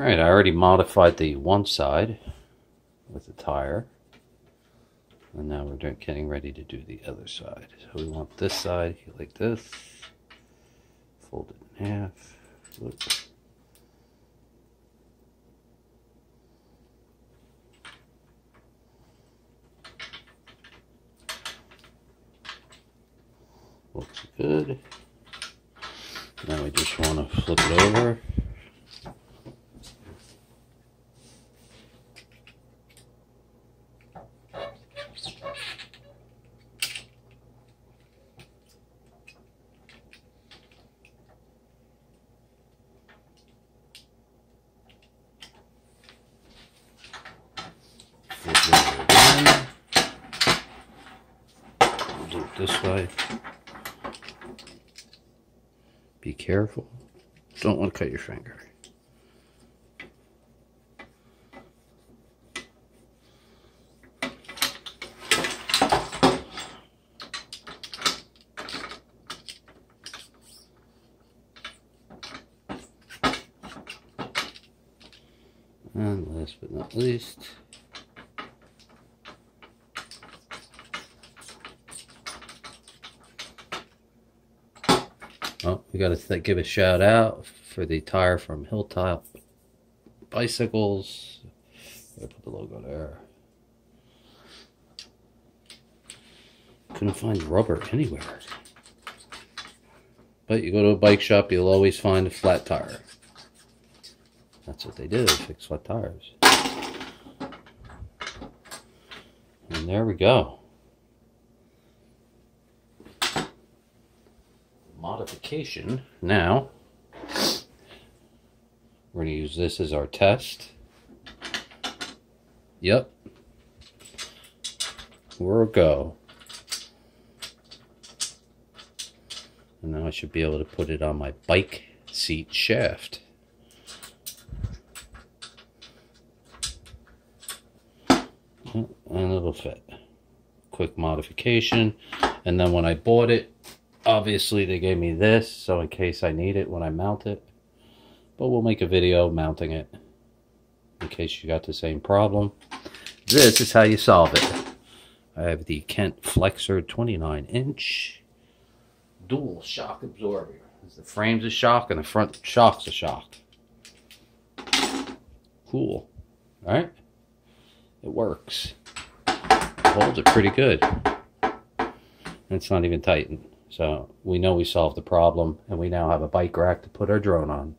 Alright, I already modified the one side with the tire. And now we're getting ready to do the other side. So we want this side like this. Fold it in half. Whoop. Looks good. Now we just want to flip it over. Flip it over again. We'll do it this way. Be careful. Don't want to cut your finger. And last but not least, we got to give a shout out for the tire from Hilltop Bicycles. I put the logo there. Couldn't find rubber anywhere. But you go to a bike shop, you'll always find a flat tire. That's what they do, they fix flat tires. And there we go. Modification. Now we're going to use this as our test. Yep, we're a go. And now I should be able to put it on my bike seat shaft. And it'll fit. Quick modification. And then when I bought it, obviously they gave me this, so in case I need it when I mount it. But we'll make a video mounting it in case you got the same problem. This is how you solve it. I have the Kent Flexor 29-inch dual shock absorber. The frame's a shock and the front shock's a shock. Cool. Alright? It works. It holds it pretty good. And it's not even tightened. So we know we solved the problem, and we now have a bike rack to put our drone on.